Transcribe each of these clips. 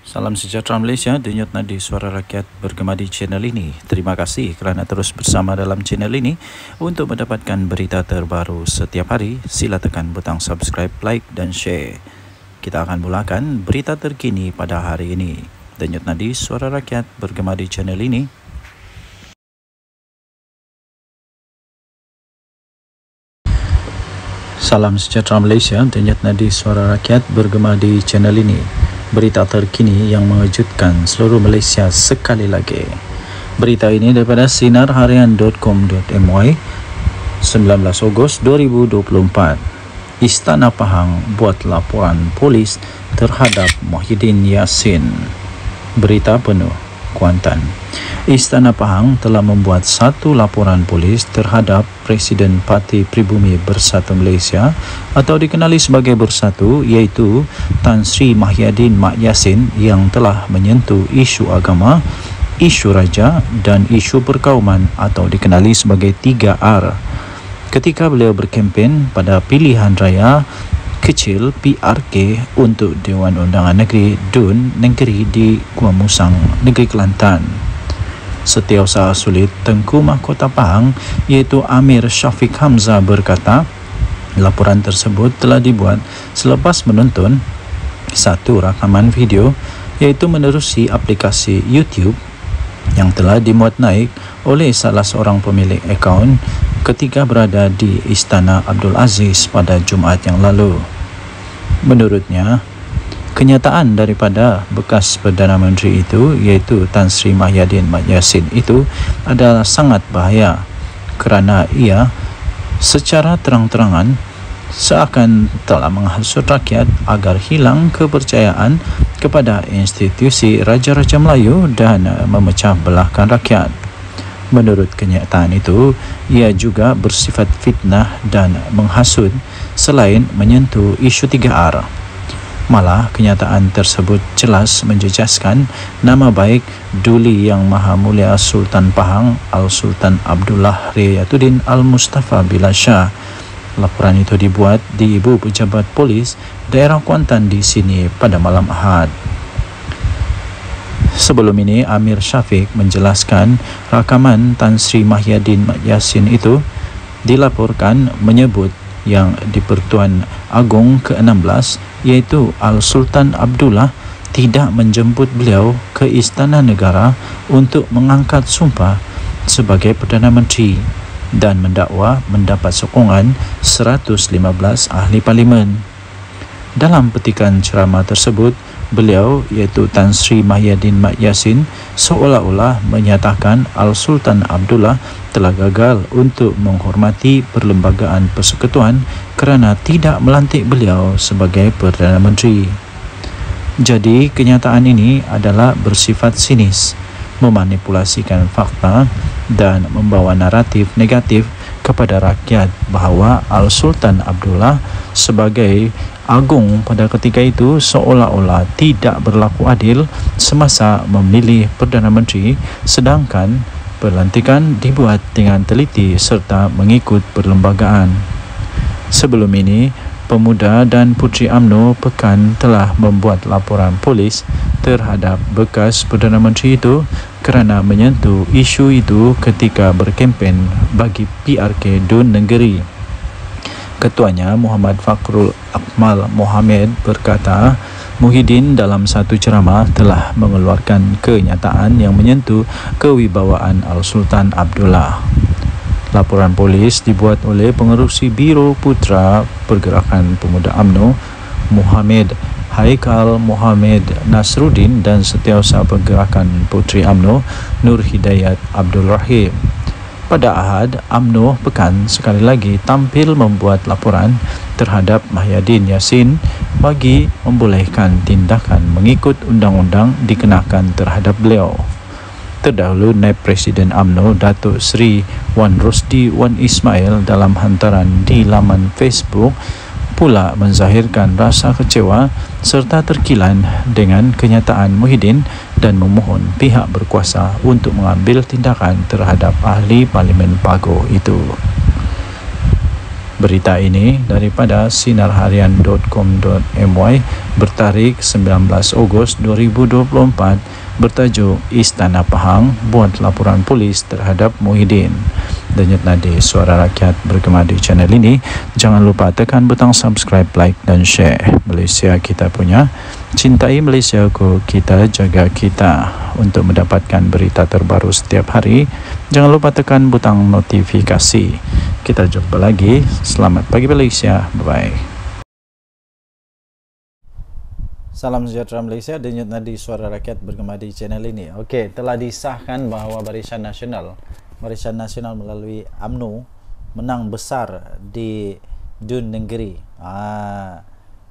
Salam sejahtera Malaysia, denyut nadi suara rakyat bergema di channel ini. Terima kasih kerana terus bersama dalam channel ini. Untuk mendapatkan berita terbaru setiap hari, sila tekan butang subscribe, like dan share. Kita akan mulakan berita terkini pada hari ini. Denyut nadi suara rakyat bergema di channel ini. Salam sejahtera Malaysia, denyut nadi suara rakyat bergema di channel ini. Berita terkini yang mengejutkan seluruh Malaysia sekali lagi. Berita ini daripada sinarharian.com.my 19 Ogos 2024. Istana Pahang buat laporan polis terhadap Muhyiddin Yassin. Berita penuh Kuantan. Istana Pahang telah membuat satu laporan polis terhadap Presiden Parti Pribumi Bersatu Malaysia atau dikenali sebagai Bersatu, iaitu Tan Sri Muhyiddin Mak Yassin yang telah menyentuh isu agama, isu raja dan isu perkauman atau dikenali sebagai 3R ketika beliau berkempen pada pilihan raya kecil PRK untuk Dewan Undangan Negeri DUN Negeri di Gua Musang, Negeri Kelantan. Setiausaha Sulit Tengku Mahkota Pahang iaitu Amir Syafiq Hamzah berkata, laporan tersebut telah dibuat selepas menonton satu rakaman video iaitu menerusi aplikasi YouTube yang telah dimuat naik oleh salah seorang pemilik akaun ketika berada di Istana Abdul Aziz pada Jumaat yang lalu. Menurutnya, kenyataan daripada bekas Perdana Menteri itu iaitu Tan Sri Muhyiddin Mak Yassin itu adalah sangat bahaya kerana ia secara terang-terangan seakan telah menghasut rakyat agar hilang kepercayaan kepada institusi Raja-Raja Melayu dan memecah belahkan rakyat. Menurut kenyataan itu, ia juga bersifat fitnah dan menghasut selain menyentuh isu 3R. Malah, kenyataan tersebut jelas menjejaskan nama baik Duli Yang Maha Mulia Sultan Pahang Al-Sultan Abdullah Riyatuddin Al-Mustafa Billah Shah. Laporan itu dibuat di Ibu Pejabat Polis Daerah Kuantan di sini pada malam Ahad. Sebelum ini, Amir Syafiq menjelaskan rakaman Tan Sri Muhyiddin Mak Yassin itu dilaporkan menyebut yang di-Pertuan Agong ke-16 iaitu Al-Sultan Abdullah tidak menjemput beliau ke Istana Negara untuk mengangkat sumpah sebagai Perdana Menteri dan mendakwa mendapat sokongan 115 ahli parlimen. Dalam petikan ceramah tersebut, beliau iaitu Tan Sri Muhyiddin Mak Yassin seolah-olah menyatakan Al-Sultan Abdullah telah gagal untuk menghormati Perlembagaan Persekutuan kerana tidak melantik beliau sebagai Perdana Menteri. Jadi, kenyataan ini adalah bersifat sinis, memanipulasikan fakta dan membawa naratif negatif kepada rakyat bahawa Al-Sultan Abdullah sebagai agung pada ketika itu seolah-olah tidak berlaku adil semasa memilih Perdana Menteri, sedangkan pelantikan dibuat dengan teliti serta mengikut perlembagaan. Sebelum ini, Pemuda dan Puteri UMNO Pekan telah membuat laporan polis terhadap bekas Perdana Menteri itu kerana menyentuh isu itu ketika berkempen bagi PRK DUN Negeri. Ketuanya Muhammad Fakrul Akmal Mohamed berkata, Muhyiddin dalam satu ceramah telah mengeluarkan kenyataan yang menyentuh kewibawaan Al-Sultan Abdullah. Laporan polis dibuat oleh pengerusi Biro Putra Pergerakan Pemuda UMNO Muhammad Haikal Muhammad Nasruddin dan Setiausaha Pergerakan Puteri UMNO Nur Hidayat Abdul Rahim. Pada Ahad, UMNO Pekan sekali lagi tampil membuat laporan terhadap Muhyiddin Yassin bagi membolehkan tindakan mengikut undang-undang dikenakan terhadap beliau. Terdahulu, Naib Presiden UMNO Datuk Seri Wan Rosdi Wan Ismail dalam hantaran di laman Facebook pula menzahirkan rasa kecewa serta terkilan dengan kenyataan Muhyiddin dan memohon pihak berkuasa untuk mengambil tindakan terhadap ahli Parlimen Pagoh itu. Berita ini daripada sinarharian.com.my bertarikh 19 Ogos 2024 bertajuk Istana Pahang buat laporan polis terhadap Muhyiddin. Denyut nadi Suara Rakyat bergema di channel ini. Jangan lupa tekan butang subscribe, like dan share. Malaysia kita punya, cintai Malaysiaku, kita jaga kita. Untuk mendapatkan berita terbaru setiap hari, jangan lupa tekan butang notifikasi. Kita jumpa lagi. Selamat pagi Malaysia. Bye-bye. Salam sejahtera Malaysia. Denyut nadi Suara Rakyat bergema di channel ini. Okey, telah disahkan bahawa Barisan Nasional melalui UMNO menang besar di Dun Negeri.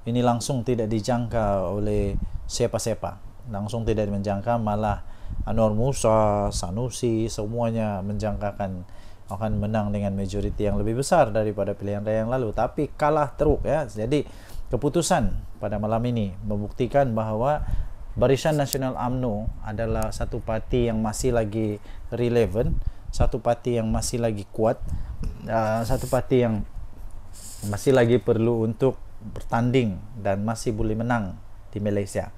Ini langsung tidak dijangka oleh siapa-siapa. Langsung tidak menjangka, malah Anwar Musa, Sanusi, semuanya menjangkakan akan menang dengan majoriti yang lebih besar daripada pilihan raya yang lalu, tapi kalah teruk ya. Jadi keputusan pada malam ini membuktikan bahawa Barisan Nasional UMNO adalah satu parti yang masih lagi relevan, satu parti yang masih lagi kuat, satu parti yang masih lagi perlu untuk bertanding dan masih boleh menang di Malaysia.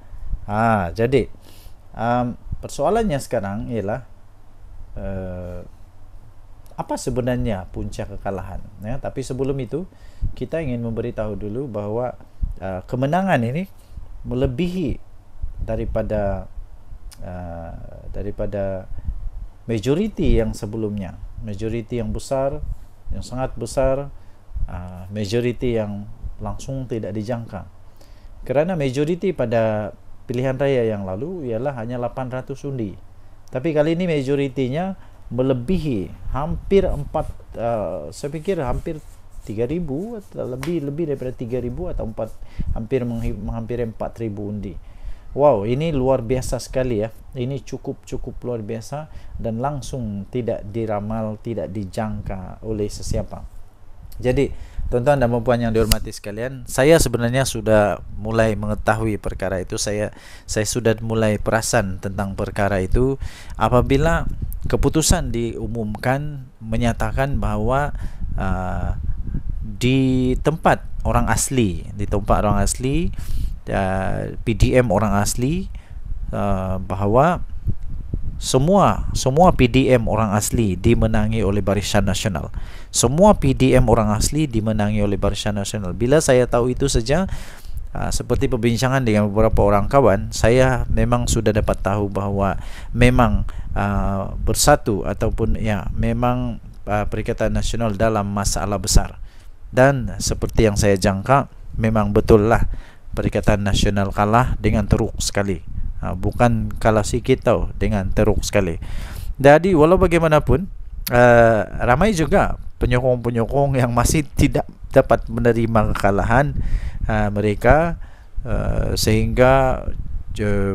Jadi persoalannya sekarang ialah apa sebenarnya punca kekalahan ya? Tapi sebelum itu kita ingin memberitahu dulu bahawa kemenangan ini melebihi daripada majoriti yang sebelumnya, majoriti yang besar, yang sangat besar, majoriti yang langsung tidak dijangka. Kerana majoriti pada pilihan raya yang lalu ialah hanya 800 undi, tapi kali ini majoritinya melebihi hampir saya fikir hampir 3,000 atau lebih daripada 3,000 atau hampir 4,000 undi. Wow, ini luar biasa sekali ya. Ini cukup luar biasa dan langsung tidak diramal, tidak dijangka oleh sesiapa. Jadi, tuan-tuan dan puan yang dihormati sekalian, saya sebenarnya sudah mulai mengetahui perkara itu. Saya sudah mulai perasan tentang perkara itu apabila keputusan diumumkan menyatakan bahawa di tempat orang asli, PDM orang asli, bahawa semua PDM orang asli dimenangi oleh Barisan Nasional. Semua PDM orang asli dimenangi oleh Barisan Nasional. Bila saya tahu itu saja, seperti perbincangan dengan beberapa orang kawan, saya memang sudah dapat tahu bahawa memang bersatu ataupun ya memang Perikatan Nasional dalam masalah besar. Dan seperti yang saya jangka, memang betul lah Perikatan Nasional kalah dengan teruk sekali. Bukan kalah sikit tau, dengan teruk sekali. Jadi walau bagaimanapun, ramai juga penyokong-penyokong yang masih tidak dapat menerima kekalahan mereka, sehingga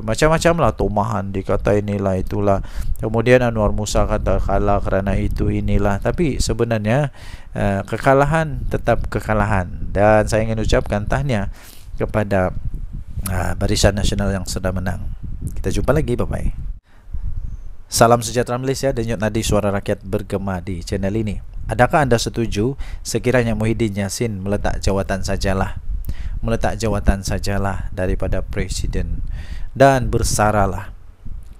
macam-macam lah tomahan, dikata inilah itulah. Kemudian Anwar Musa kata kalah kerana itu inilah. Tapi sebenarnya kekalahan tetap kekalahan, dan saya ingin ucapkan tahniah kepada Barisan Nasional yang sudah menang. Kita jumpa lagi, bye-bye. Salam sejahtera Malaysia. Denyut nadi Suara Rakyat bergema di channel ini. Adakah anda setuju sekiranya Muhyiddin Yassin meletak jawatan sajalah daripada Presiden dan bersaralah?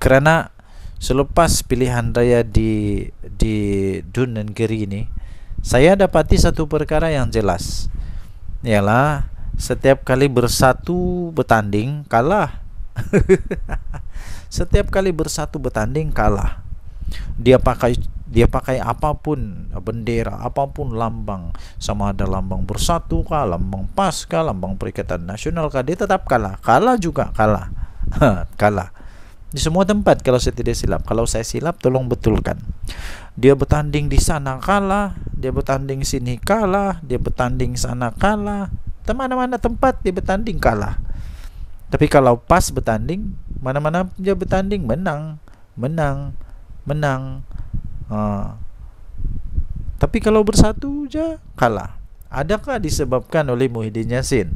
Kerana selepas pilihan raya di Dun Negeri ini, saya dapati satu perkara yang jelas, ialah setiap kali bersatu bertanding kalah. Setiap kali bersatu bertanding kalah. Dia pakai apapun bendera, apapun lambang, sama ada lambang Bersatu kah, lambang PAS kah, lambang Perikatan Nasional kah, dia tetap kalah. Kalah juga kalah. Kalah di semua tempat kalau saya tidak silap. Kalau saya silap tolong betulkan. Dia bertanding di sana kalah, dia bertanding sini kalah, dia bertanding sana kalah. Mana-mana tempat dia bertanding kalah. Tapi kalau PAS bertanding, mana-mana dia bertanding menang. Tapi kalau Bersatu je kalah. Adakah disebabkan oleh Muhyiddin Yassin?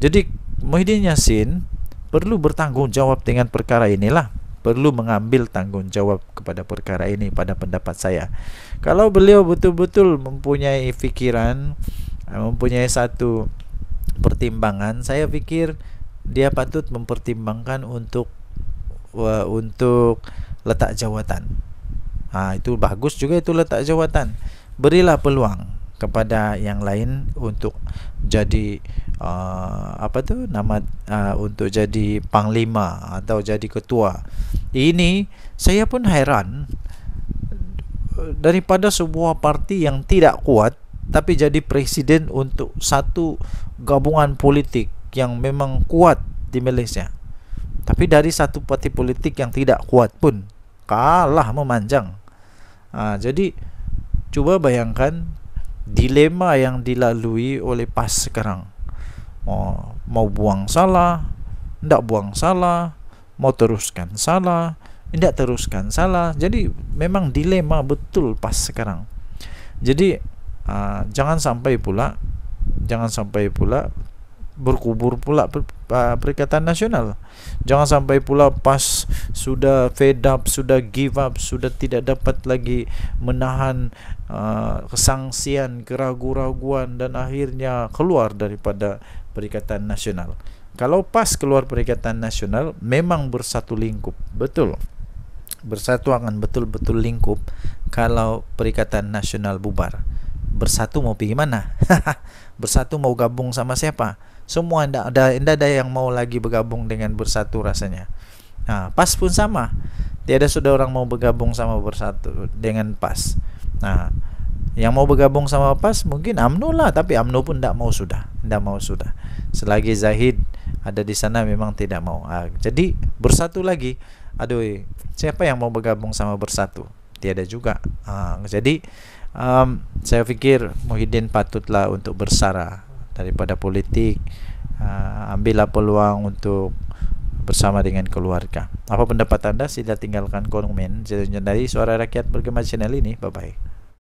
Jadi Muhyiddin Yassin perlu bertanggungjawab dengan perkara inilah. Perlu mengambil tanggungjawab kepada perkara ini pada pendapat saya. Kalau beliau betul-betul mempunyai fikiran mempunyai satu pertimbangan, saya pikir dia patut mempertimbangkan untuk letak jawatan. Itu bagus juga, itu letak jawatan. Berilah peluang kepada yang lain untuk jadi untuk jadi panglima atau jadi ketua. Ini saya pun heran, daripada sebuah parti yang tidak kuat tapi jadi presiden untuk satu gabungan politik yang memang kuat di Malaysia. Tapi dari satu parti politik yang tidak kuat pun kalah memanjang. Jadi cuba bayangkan dilema yang dilalui oleh PAS sekarang. Mau buang salah, tidak buang salah, mau teruskan salah, tidak teruskan salah. Jadi memang dilema betul PAS sekarang. Jadi jangan sampai pula berkubur pula Perikatan Nasional. Jangan sampai pula PAS sudah fed up, sudah give up, sudah tidak dapat lagi menahan kesangsian, keraguan-raguan, dan akhirnya keluar daripada Perikatan Nasional. Kalau PAS keluar Perikatan Nasional, memang bersatu lingkup, betul. Bersatu akan betul-betul lingkup. Kalau Perikatan Nasional bubar, bersatu mau pergi mana? Bersatu mau gabung sama siapa? Semua tidak ada yang mau lagi bergabung dengan bersatu rasanya. PAS pun sama. Tiada sudah orang mau bergabung sama bersatu dengan PAS. Yang mau bergabung sama PAS mungkin UMNO lah, tapi UMNO pun tidak mau sudah. Selagi Zahid ada di sana memang tidak mau. Jadi bersatu lagi. Siapa yang mau bergabung sama bersatu? Tiada juga. Jadi saya pikir Muhyiddin patutlah untuk bersara daripada politik. Ambillah peluang untuk bersama dengan keluarga. Apa pendapat anda? Sila tinggalkan komen. Dari Suara Rakyat Bergema channel ini. Bye bye.